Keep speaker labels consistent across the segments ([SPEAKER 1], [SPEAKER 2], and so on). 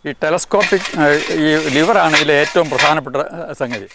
[SPEAKER 1] ഈ ടെലസ്കോപ്പിക് ഈ ലിവറാണ് ഇതിലെ ഏറ്റവും പ്രധാനപ്പെട്ട സംഗതി.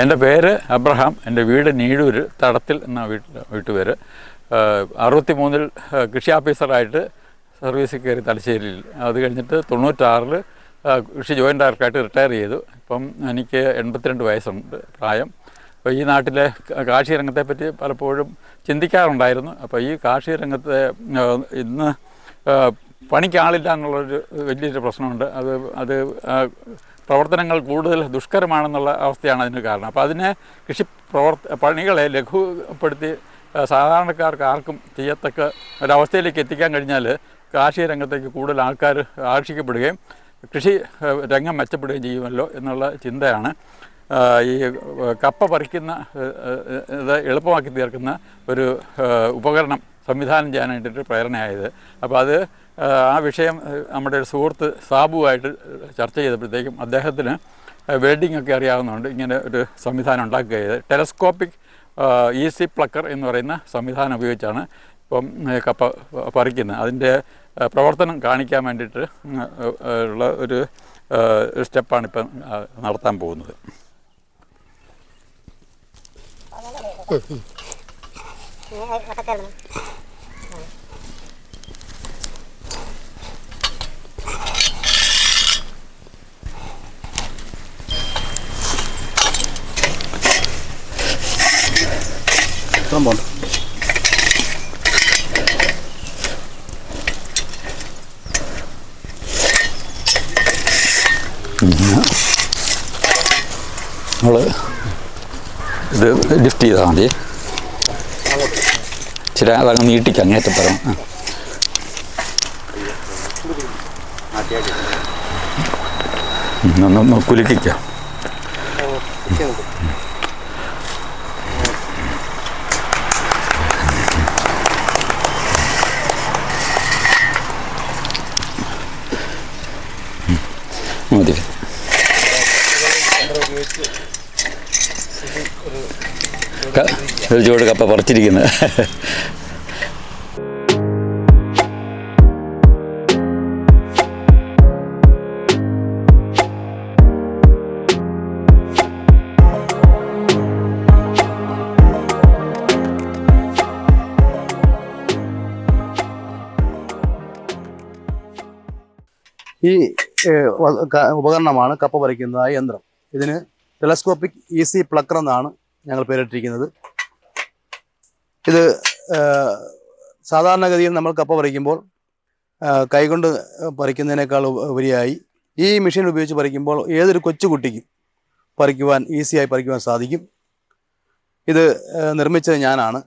[SPEAKER 1] എൻ്റെ പേര് അബ്രഹാം. എൻ്റെ വീട് നീഴൂർ തടത്തിൽ എന്ന വീട്ടുപേര്. 63-ൽ കൃഷി ഓഫീസറായിട്ട് സർവീസിൽ കയറി തലശ്ശേരിയിൽ. അത് കഴിഞ്ഞിട്ട് 96-ൽ കൃഷി ജോയിൻ്റ് ഡയറക്ടറായിട്ട് റിട്ടയർ ചെയ്തു. ഇപ്പം എനിക്ക് 82 വയസ്സുണ്ട് പ്രായം. അപ്പോൾ ഈ നാട്ടിലെ കാർഷിക രംഗത്തെപ്പറ്റി പലപ്പോഴും ചിന്തിക്കാറുണ്ടായിരുന്നു. അപ്പോൾ ഈ കാർഷിക രംഗത്തെ ഇന്ന് പണിക്കാളില്ല എന്നുള്ളൊരു വലിയൊരു പ്രശ്നമുണ്ട്. അത് പ്രവർത്തനങ്ങൾ കൂടുതൽ ദുഷ്കരമാണെന്നുള്ള അവസ്ഥയാണ് അതിന് കാരണം. അപ്പോൾ അതിനെ പണികളെ ലഘുപ്പെടുത്തി സാധാരണക്കാർക്ക് ആർക്കും ചെയ്യത്തക്ക ഒരവസ്ഥയിലേക്ക് എത്തിക്കാൻ കഴിഞ്ഞാൽ കാർഷിക രംഗത്തേക്ക് കൂടുതൽ ആൾക്കാർ ആകർഷിക്കപ്പെടുകയും കൃഷി രംഗം മെച്ചപ്പെടുകയും ചെയ്യുമല്ലോ എന്നുള്ള ചിന്തയാണ് ഈ കപ്പ പറിക്കുന്ന ഇത് എളുപ്പമാക്കി തീർക്കുന്ന ഒരു ഉപകരണം സംവിധാനം ചെയ്യാനായിട്ടൊരു പ്രേരണയായത്. അപ്പോൾ അത് ആ വിഷയം നമ്മുടെ ഒരു സുഹൃത്ത് സാബുവായിട്ട് ചർച്ച ചെയ്തപ്പോഴത്തേക്കും അദ്ദേഹത്തിന് വെൽഡിംഗ് ഒക്കെ അറിയാവുന്നതുകൊണ്ട് ഇങ്ങനെ ഒരു സംവിധാനം ഉണ്ടാക്കുകയത്. ടെലസ്കോപ്പിക് ഈസി പ്ലക്കർ എന്ന് പറയുന്ന സംവിധാനം ഉപയോഗിച്ചാണ് ഇപ്പം കപ്പ പറിക്കുന്നത്. അതിൻ്റെ പ്രവർത്തനം കാണിക്കാൻ വേണ്ടിയിട്ട് ഉള്ള ഒരു സ്റ്റെപ്പാണ് ഇപ്പം നടത്താൻ പോകുന്നത്.
[SPEAKER 2] പോണ്ട
[SPEAKER 1] നമ്മൾ ഇത് ലിഫ്റ്റ് ചെയ്താൽ മതി. ചില അതങ്ങ് നീട്ടിക്ക് അങ്ങേറ്റം പറയും. ഒന്ന് കുലുക്കിക്കാം. മതി. ഒരു ചൂട് കപ്പ പറിച്ചിരിക്കുന്നത്.
[SPEAKER 2] ഈ ഉപകരണമാണ് കപ്പ പറിക്കുന്ന യന്ത്രം. ഇതിന് ടെലസ്കോപ്പിക് ഈസി പ്ലക്കർ എന്നാണ് ഞങ്ങൾ പേരിട്ടിരിക്കുന്നത്. ഇത് സാധാരണഗതിയിൽ നമ്മൾ കപ്പ പറിക്കുമ്പോൾ കൈകൊണ്ട് പറിക്കുന്നതിനേക്കാൾ ഉപരിയായി ഈ മെഷീൻ ഉപയോഗിച്ച് പറിക്കുമ്പോൾ ഏതൊരു കൊച്ചുകുട്ടിക്കും ഈസിയായി പറിക്കുവാൻ സാധിക്കും. ഇത് നിർമ്മിച്ചത് ഞാനാണ്.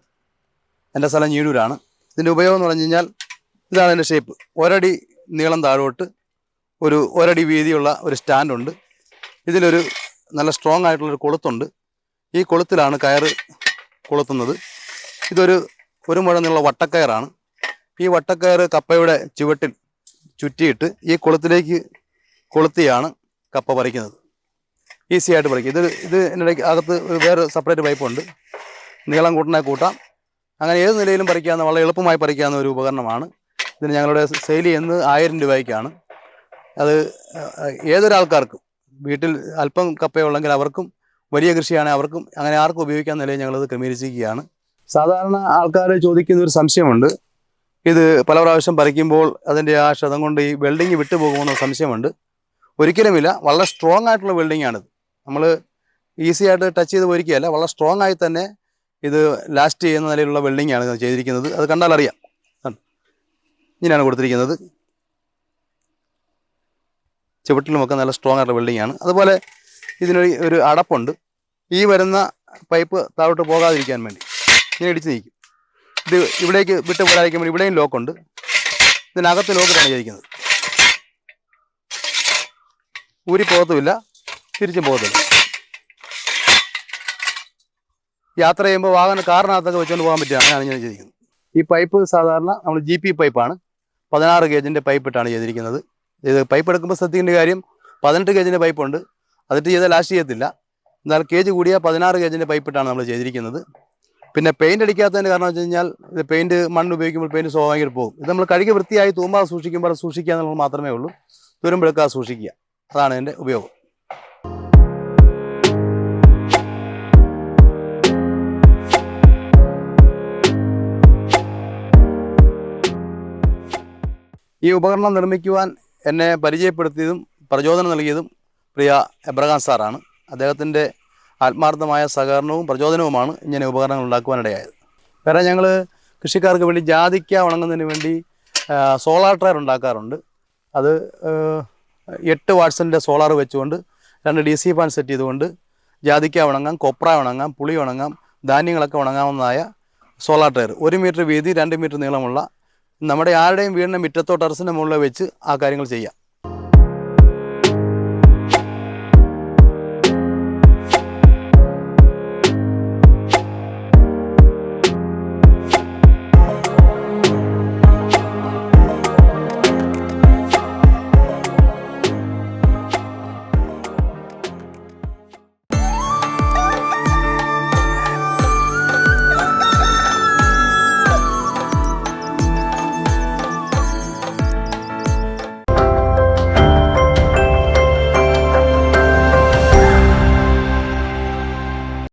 [SPEAKER 2] എൻ്റെ സ്ഥലം ഞീഴൂരാണ്. ഇതിൻ്റെ ഉപയോഗം എന്ന് പറഞ്ഞു കഴിഞ്ഞാൽ ഇതാണ് എൻ്റെ ഷേപ്പ്. ഒരടി നീളം താഴോട്ട് ഒരടി വീതിയുള്ള ഒരു സ്റ്റാൻഡുണ്ട്. ഇതിലൊരു നല്ല സ്ട്രോങ് ആയിട്ടുള്ളൊരു കൊളുത്തുണ്ട്. ഈ കൊളുത്തിലാണ് കയറ് കൊളുത്തുന്നത്. ഒരു മുഴന്നുള്ള വട്ടക്കയറാണ്. ഈ വട്ടക്കയറ് കപ്പയുടെ ചുവട്ടിൽ ചുറ്റിയിട്ട് ഈ കൊളുത്തിലേക്ക് കൊളുത്തിയാണ് കപ്പ പറിക്കുന്നത്. ഈസി ആയിട്ട് പറിക്കും. ഇത് ഇതിനിടയ്ക്ക് അകത്ത് വേറെ സെപ്പറേറ്റ് പൈപ്പുണ്ട്. നീളം കൂട്ടാം. അങ്ങനെ ഏത് നിലയിലും പറിക്കാവുന്ന, വളരെ എളുപ്പമായി പറിക്കാവുന്ന ഒരു ഉപകരണമാണ്. ഇതിന് ഞങ്ങളുടെ സെയിൽ ചെയ്യുന്നത് 1000 രൂപയ്ക്കാണ്. അത് ഏതൊരാൾക്കാർക്കും വീട്ടിൽ അല്പം കപ്പയുള്ളെങ്കിൽ അവർക്കും, വലിയ കൃഷിയാണെങ്കിൽ അവർക്കും, അങ്ങനെ ആർക്കും ഉപയോഗിക്കാവുന്ന നിലയിൽ ഞങ്ങളത് ക്രമീകരിച്ചിരിക്കുകയാണ്. സാധാരണ ആൾക്കാർ ചോദിക്കുന്ന ഒരു സംശയമുണ്ട്. ഇത് പല പ്രാവശ്യം പറിക്കുമ്പോൾ അതിൻ്റെ ആ ക്ഷതം കൊണ്ട് ഈ വെൽഡിങ് വിട്ടുപോകുമെന്ന സംശയമുണ്ട്. ഒരിക്കലുമില്ല. വളരെ സ്ട്രോങ് ആയിട്ടുള്ള വെൽഡിങ്ങാണിത്. നമ്മൾ ഈസി ആയിട്ട് ടച്ച് ചെയ്ത് പോയിരിക്കുകയല്ല, വളരെ സ്ട്രോങ് ആയി തന്നെ ഇത് ലാസ്റ്റ് ചെയ്യുന്ന നിലയിലുള്ള വെൽഡിങ്ങാണ് ചെയ്തിരിക്കുന്നത്. അത് കണ്ടാൽ അറിയാം. ഇങ്ങനെയാണ് കൊടുത്തിരിക്കുന്നത്. ചുവട്ടിലുമൊക്കെ നല്ല സ്ട്രോങ് ആയിട്ടുള്ള വെൽഡിങ്ങാണ്. അതുപോലെ ഇതിനൊരു അടപ്പുണ്ട്. ഈ വരുന്ന പൈപ്പ് താഴോട്ട് പോകാതിരിക്കാൻ വേണ്ടി ഇങ്ങനെ ഇടിച്ച് നീക്കും. ഇത് ഇവിടേക്ക് വിട്ട് പോരാതിരിക്കാൻ വേണ്ടി ഇവിടെയും ലോക്കുണ്ട്. ഇതിനകത്ത് ലോക്കിലാണ് ചെയ്തിരിക്കുന്നത്. ഊരി പോകത്തുമില്ല, തിരിച്ചും പോകത്തില്ല. യാത്ര ചെയ്യുമ്പോൾ കാറിനകത്തൊക്കെ വെച്ചുകൊണ്ട് പോകാൻ പറ്റുക. അങ്ങനെയാണ് ഞാൻ ചെയ്തിരിക്കുന്നത്. ഈ പൈപ്പ് സാധാരണ നമ്മൾ GP പൈപ്പാണ്. 16 ഗേജിൻ്റെ പൈപ്പ് ഇട്ടാണ് ചെയ്തിരിക്കുന്നത്. ഇത് പൈപ്പ് എടുക്കുമ്പോൾ ശ്രദ്ധിക്കേണ്ട കാര്യം 18 ഗേജിൻ്റെ പൈപ്പുണ്ട്. അതിട്ട് ചെയ്താൽ ലാസ്റ്റ് ചെയ്യത്തില്ല. എന്നാൽ കേജ് കൂടിയ 16 ഗേജിൻ്റെ പൈപ്പ് ഇട്ടാണ് നമ്മൾ ചെയ്തിരിക്കുന്നത്. പിന്നെ പെയിൻറ്റ് അടിക്കാത്തതിൻ്റെ കാരണം വെച്ച് കഴിഞ്ഞാൽ ഇത് പെയിൻറ്റ് മണ്ണ് ഉപയോഗിക്കുമ്പോൾ പെയിൻറ്റ് സ്വാഭാവികമായിട്ട് പോകും. ഇത് നമ്മൾ കഴുകി വൃത്തിയായി തൂമ്പാതെ സൂക്ഷിക്കുമ്പോൾ സൂക്ഷിക്കുക എന്നുള്ളത് മാത്രമേ ഉള്ളൂ. തുരുമ്പെടുക്കാതെ സൂക്ഷിക്കുക, അതാണ് ഇതിൻ്റെ ഉപയോഗം. ഈ ഉപകരണം നിർമ്മിക്കുവാൻ എന്നെ പരിചയപ്പെടുത്തിയതും പ്രചോദനം നൽകിയതും പ്രിയ എബ്രഹാം സാറാണ്. അദ്ദേഹത്തിൻ്റെ ആത്മാർത്ഥമായ സഹകരണവും പ്രചോദനവുമാണ് ഇങ്ങനെ ഉപകരണങ്ങൾ ഉണ്ടാക്കുവാനിടയായത്. വേറെ ഞങ്ങൾ കൃഷിക്കാർക്ക് വേണ്ടി ജാതിക്ക ഉണങ്ങുന്നതിന് വേണ്ടി സോളാർ ട്രയർ ഉണ്ടാക്കാറുണ്ട്. അത് 8 വാട്ട്സിൻ്റെ സോളാർ വെച്ചുകൊണ്ട് 2 DC ഫാൻ സെറ്റ് ചെയ്തുകൊണ്ട് ജാതിക്ക ഉണങ്ങാം, കൊപ്ര ഉണങ്ങാം, പുളി ഉണങ്ങാം, ധാന്യങ്ങളൊക്കെ ഉണങ്ങാവുന്നതായ സോളാർ ട്രയർ 1 മീറ്റർ വീതി 2 മീറ്റർ നീളമുള്ള നമ്മുടെ ആരുടെയും വീടിൻ്റെ മുറ്റത്തോ ടെറസിൻ്റെ മുകളിൽ വെച്ച് ആ കാര്യങ്ങൾ ചെയ്യാം.